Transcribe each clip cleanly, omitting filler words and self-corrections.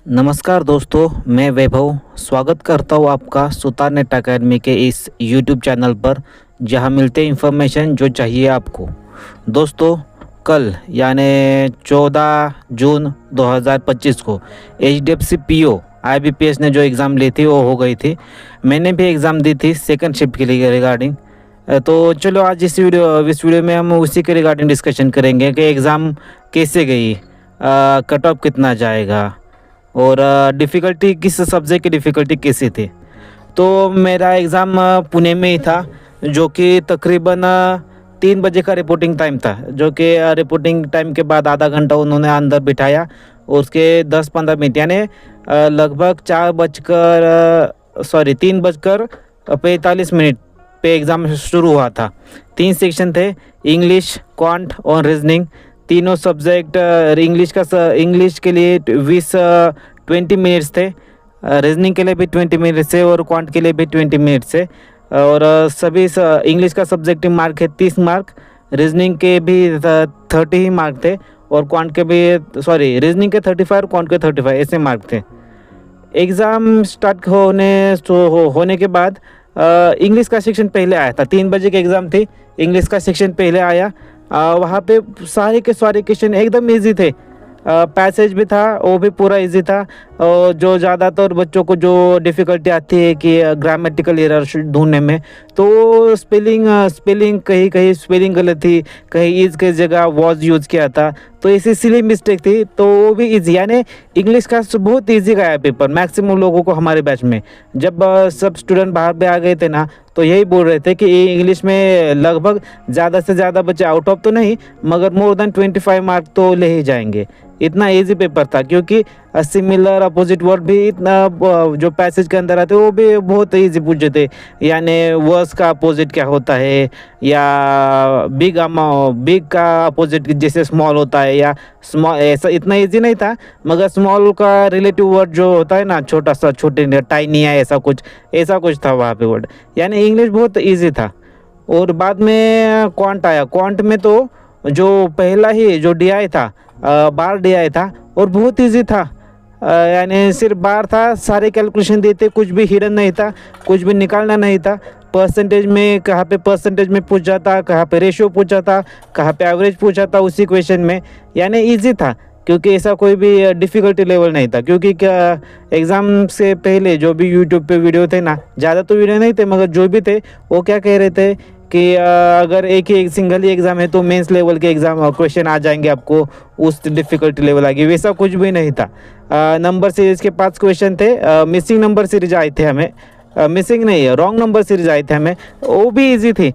नमस्कार दोस्तों, मैं वैभव स्वागत करता हूँ आपका सुतार नेट अकेडमी के इस यूट्यूब चैनल पर, जहाँ मिलते हैं इन्फॉर्मेशन जो चाहिए आपको। दोस्तों, कल यानी 14 जून 2025 को HDFC PO IBPS ने जो एग्ज़ाम ली थी वो हो गई थी। मैंने भी एग्ज़ाम दी थी सेकंड शिफ्ट के लिए रिगार्डिंग। तो चलो आज इस वीडियो में हम उसी के रिगार्डिंग डिस्कशन करेंगे कि एग्ज़ाम कैसे गई, कट ऑफ कितना जाएगा और डिफ़िकल्टी किस सब्जेक्ट की डिफ़िकल्टी कैसी थी। तो मेरा एग्ज़ाम पुणे में ही था, जो कि तकरीबन 3 बजे का रिपोर्टिंग टाइम था, जो कि रिपोर्टिंग टाइम के बाद आधा घंटा उन्होंने अंदर बिठाया और उसके 10-15 मिनट यानी लगभग 3:45 पे एग्ज़ाम शुरू हुआ था। 3 सेक्शन थे, इंग्लिश, क्वांट और रीजनिंग। तीनों सब्जेक्ट इंग्लिश के लिए 20 मिनट्स थे, रीजनिंग के लिए भी 20 मिनट्स थे और क्वांट के लिए भी 20 मिनट्स थे। और सभी इंग्लिश का सब्जेक्टिव मार्क है 30 मार्क, रीजनिंग के भी 30 ही मार्क थे और क्वांट के भी रीजनिंग के 35 और क्वांट के 35 ऐसे मार्क थे। एग्ज़ाम स्टार्ट होने के बाद इंग्लिश का सेक्शन पहले आया था। 3 बजे की एग्ज़ाम थी, इंग्लिश का सेक्शन पहले आया। वहाँ पे सारे के सारे क्वेश्चन एकदम इजी थे। पैसेज भी था, वो भी पूरा इजी था। और जो ज़्यादातर बच्चों को जो डिफ़िकल्टी आती है कि ग्रामेटिकल एरर ढूंढने में, तो स्पेलिंग कहीं स्पेलिंग गलत थी, कहीं इज के जगह वॉज यूज़ किया था, तो ऐसी सिली मिस्टेक थी। तो वो भी इजी, यानी इंग्लिश का बहुत इजी गया पेपर मैक्सिमम लोगों को हमारे बैच में। जब सब स्टूडेंट बाहर पे आ गए थे ना, तो यही बोल रहे थे कि इंग्लिश में लगभग ज़्यादा से ज़्यादा बच्चे आउट ऑफ तो नहीं, मगर मोर देन 25 मार्क तो ले ही जाएंगे। इतना इजी पेपर था, क्योंकि सिमिलर अपोजिट वर्ड भी इतना जो पैसेज के अंदर आते वो भी बहुत इजी पूछे थे। यानी वर्स का अपोजिट क्या होता है, या बिग का अपोजिट जैसे स्मॉल होता है, या स्मॉल, ऐसा इतना इजी नहीं था, मगर स्मॉल का रिलेटिव वर्ड जो होता है ना, छोटा सा, छोटे टाइनी है, ऐसा कुछ था वहाँ पे वर्ड। यानी इंग्लिश बहुत ईजी था। और बाद में क्वांट आया। क्वांट में तो जो पहला ही जो DI था, बार DI था और बहुत इजी था। यानी सिर्फ बार था, सारे कैलकुलेशन देते, कुछ भी हिडन नहीं था, कुछ भी निकालना नहीं था। परसेंटेज में कहाँ पे परसेंटेज में पूछ जाता, कहाँ पे रेशियो पूछा था, कहाँ पे एवरेज पूछा था उसी क्वेश्चन में। यानी इजी था, क्योंकि ऐसा कोई भी डिफ़िकल्टी लेवल नहीं था। क्योंकि क्या एग्ज़ाम से पहले जो भी यूट्यूब पे वीडियो थे ना, ज़्यादा तो वीडियो नहीं थे, मगर जो भी थे वो क्या कह रहे थे कि अगर एक सिंगल ही एग्ज़ाम है तो मेंस लेवल के एग्ज़ाम क्वेश्चन आ जाएंगे आपको, उस डिफ़िकल्टी लेवल आ गई। वैसा कुछ भी नहीं था। नंबर सीरीज़ के 5 क्वेश्चन थे, मिसिंग नंबर सीरीज आए थे हमें, मिसिंग नहीं है, रॉन्ग नंबर सीरीज आए थे हमें, वो भी इजी थी।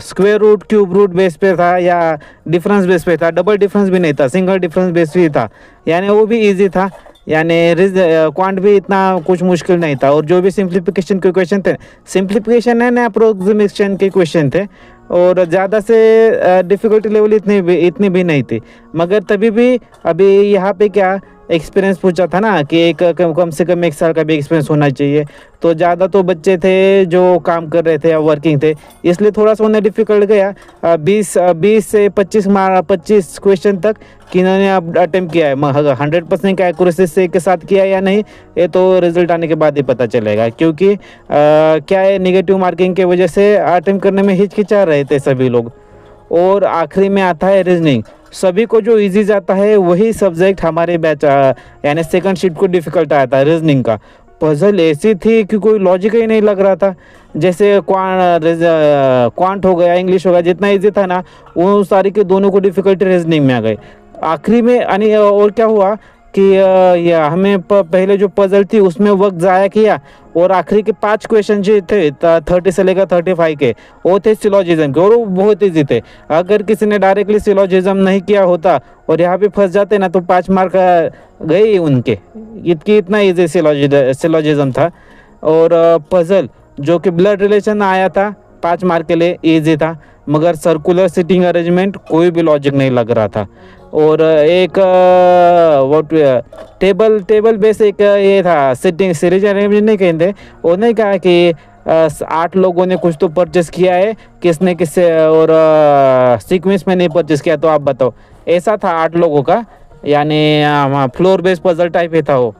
Square root, cube root base पे था या डिफरेंस बेस पे था, डबल डिफरेंस भी नहीं था, सिंगल डिफरेंस बेस भी था, यानी वो भी इजी था। यानी क्वांट भी इतना कुछ मुश्किल नहीं था। और जो भी सिंप्लीफिकेशन के क्वेश्चन थे, सिंप्लीफिकेशन है ना, अप्रोक्सीमेशन के क्वेश्चन थे, और ज़्यादा से डिफ़िकल्टी लेवल इतनी भी नहीं थी। मगर तभी भी अभी यहाँ पे क्या एक्सपीरियंस पूछा था ना, कि एक कम से कम 1 साल का भी एक्सपीरियंस होना चाहिए। तो ज़्यादा तो बच्चे थे जो काम कर रहे थे या वर्किंग थे, इसलिए थोड़ा सा उन्हें डिफ़िकल्ट गया। 20 से 25 क्वेश्चन तक किन्होंने अब अटेम्प्ट किया है, 100% का एक्यूरेसी से के साथ किया या नहीं, ये तो रिजल्ट आने के बाद ही पता चलेगा। क्योंकि क्या है, नेगेटिव मार्किंग की वजह से अटेम्प्ट करने में हिचकिचा रहे थे सभी लोग। और आखिरी में आता है रीजनिंग। सभी को जो इजी जाता है वही सब्जेक्ट हमारे बैच यानी सेकंड शिफ्ट को डिफ़िकल्ट आया था। रीजनिंग का पजल ऐसी थी कि कोई लॉजिक ही नहीं लग रहा था। जैसे क्वांट हो गया, इंग्लिश हो गया, जितना इजी था ना, वो सारी के दोनों को डिफ़िकल्टी रीजनिंग में आ गई आखिरी में। और क्या हुआ कि या हमें पहले जो पजल थी उसमें वक्त ज़ाया किया, और आखिरी के 5 क्वेश्चन जो थे 30 से लेकर 35 के, वो थे सिलोजिज्म के, और वो बहुत इजी थे। अगर किसी ने डायरेक्टली सिलोजिज्म नहीं किया होता और यहाँ पे फंस जाते ना, तो 5 मार्क गए उनके। इतना इजी सिलोजिज्म था। और पजल जो कि ब्लड रिलेशन आया था 5 मार्क के लिए, ईजी था, मगर सर्कुलर सिटिंग अरेंजमेंट कोई भी लॉजिक नहीं लग रहा था। और एक टेबल बेस एक ये था, सिटिंग सीरीज अरेंजमेंट नहीं कहते, उन्होंने कहा कि 8 लोगों ने कुछ तो परचेस किया है, किसने किससे, और सीक्वेंस में नहीं परचेस किया, तो आप बताओ। ऐसा था 8 लोगों का यानी फ्लोर बेस पजल टाइप ही था वो।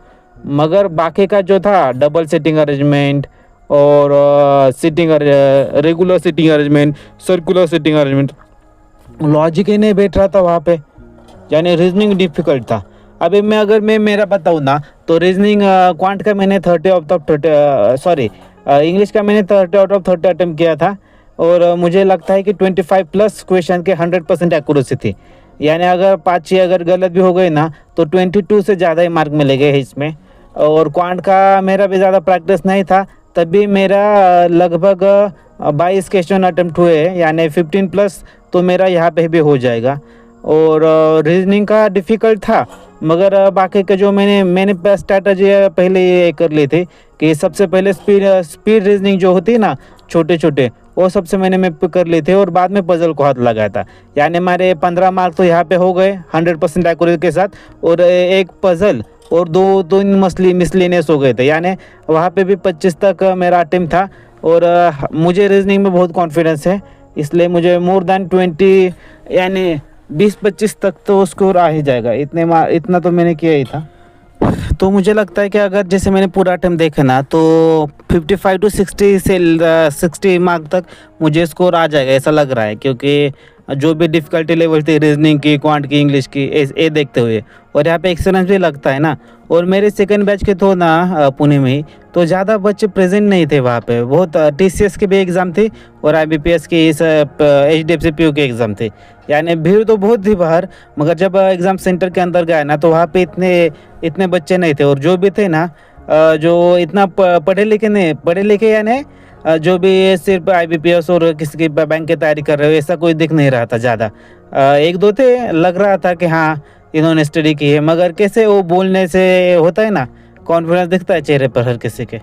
मगर बाकी का जो था डबल सिटिंग अरेंजमेंट और regular sitting arrangement, circular sitting arrangement, logic ही नहीं बैठ रहा था वहाँ पे, यानी रीजनिंग डिफ़िकल्ट था। अभी मैं मेरा बताऊँ ना, तो रीजनिंग क्वांट का मैंने 30 आउट ऑफ 30 सॉरी इंग्लिश का मैंने 30 आउट ऑफ 30 अटैम्प्ट किया था और मुझे लगता है कि 25 प्लस क्वेश्चन के 100% एक्यूरेसी थी। यानी अगर 5-6 अगर गलत भी हो गए ना तो 22 से ज़्यादा ही मार्क मिलेंगे इसमें। और क्वांट का मेरा भी ज़्यादा प्रैक्टिस नहीं था, तब भी मेरा लगभग 22 क्वेश्चन अटैम्प्ट हुए, यानी 15 प्लस तो मेरा यहाँ पे भी हो जाएगा। और रीजनिंग का डिफ़िकल्ट था, मगर बाकी का जो मैंने स्ट्रैटेजी पहले ये कर ली थी कि सबसे पहले स्पीड रीजनिंग जो होती है ना, छोटे छोटे, वो सबसे मैंने कर ली थी और बाद में पजल को हाथ लगाया था। यानी हमारे 15 मार्क तो यहाँ पे हो गए 100% एक्यूरेसी के साथ, और एक पजल और दो मिसलिनियस हो गए थे, यानी वहाँ पे भी 25 तक मेरा अटेम्प्ट था। और मुझे रीजनिंग में बहुत कॉन्फिडेंस है, इसलिए मुझे मोर देन 20 यानी 20-25 तक तो स्कोर आ ही जाएगा। इतना तो मैंने किया ही था। तो मुझे लगता है कि अगर जैसे मैंने पूरा अटेम्प्ट देखा ना, तो 55 टू 60 से 60 मार्क तक मुझे स्कोर आ जाएगा ऐसा लग रहा है, क्योंकि जो भी डिफ़िकल्टी लेवल थी रीजनिंग की, क्वांट की, इंग्लिश की, ये देखते हुए, और यहाँ पे एक्सपीरियंस भी लगता है ना। और मेरे सेकंड बैच के तो ना पुणे में ही तो ज़्यादा बच्चे प्रेजेंट नहीं थे वहाँ पे। बहुत TCS की भी एग्ज़ाम थी और IBPS की, इस HDFC PU की एग्ज़ाम थी, यानी भीड़ तो बहुत थी बाहर। मगर जब एग्ज़ाम सेंटर के अंदर गया ना, तो वहाँ पे इतने बच्चे नहीं थे, और जो भी थे ना जो इतना पढ़े लिखे यानी जो भी सिर्फ IBPS और किसी की बैंक की तैयारी कर रहे हो, ऐसा कोई दिख नहीं रहा था ज़्यादा। एक दो थे, लग रहा था कि हाँ इन्होंने स्टडी की है, मगर कैसे वो बोलने से होता है ना, कॉन्फिडेंस दिखता है चेहरे पर हर किसी के।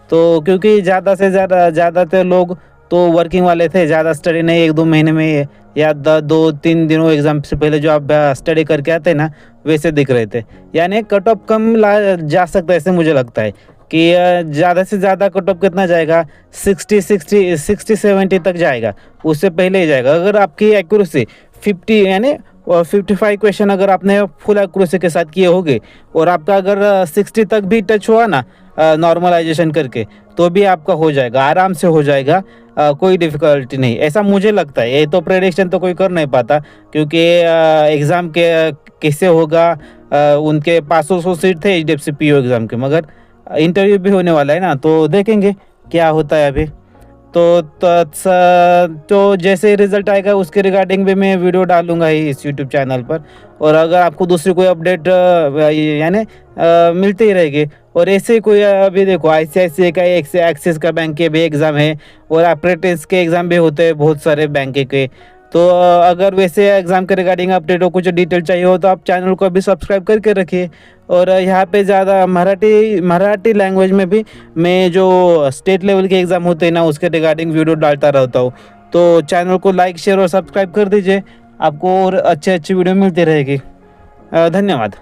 तो क्योंकि ज़्यादा से ज़्यादातर लोग तो वर्किंग वाले थे, ज़्यादा स्टडी नहीं, 1-2 महीने में या 2-3 दिनों एग्ज़ाम से पहले जो आप स्टडी करके आते हैं ना, वैसे दिख रहे थे। यानी कट ऑफ कम ला जा सकता है, ऐसे मुझे लगता है कि ज़्यादा से ज़्यादा कट ऑफ कितना जाएगा, 60-70 तक जाएगा, उससे पहले ही जाएगा। अगर आपकी एक्यूरेसी 50 यानी 55 क्वेश्चन अगर आपने फुल एक्यूरेसी के साथ किए होंगे, और आपका अगर 60 तक भी टच हुआ ना नॉर्मलाइजेशन करके, तो भी आपका हो जाएगा, आराम से हो जाएगा, कोई डिफ़िकल्टी नहीं, ऐसा मुझे लगता है। ये तो प्रेडिक्शन तो कोई कर नहीं पाता, क्योंकि एग्ज़ाम के कैसे होगा, उनके 500 सीट थे HDFC PU एग्ज़ाम के, मगर इंटरव्यू भी होने वाला है ना, तो देखेंगे क्या होता है अभी। तो जैसे रिज़ल्ट आएगा उसके रिगार्डिंग भी मैं वीडियो डालूंगा ही इस यूट्यूब चैनल पर। और अगर आपको दूसरी कोई अपडेट यानी मिलती ही रहेगी। और ऐसे ही कोई अभी देखो ICICI का, एक्सिस का बैंक के भी एग्ज़ाम है, और अप्रेंटिस के एग्ज़ाम भी होते हैं बहुत सारे बैंक के। तो अगर वैसे एग्ज़ाम के रिगार्डिंग अपडेट हो, कुछ डिटेल चाहिए हो, तो आप चैनल को अभी सब्सक्राइब करके रखिए। और यहाँ पे ज़्यादा मराठी लैंग्वेज में भी मैं जो स्टेट लेवल के एग्ज़ाम होते हैं ना, उसके रिगार्डिंग वीडियो डालता रहता हूँ। तो चैनल को लाइक, शेयर और सब्सक्राइब कर दीजिए, आपको और अच्छी वीडियो मिलती रहेगी। धन्यवाद।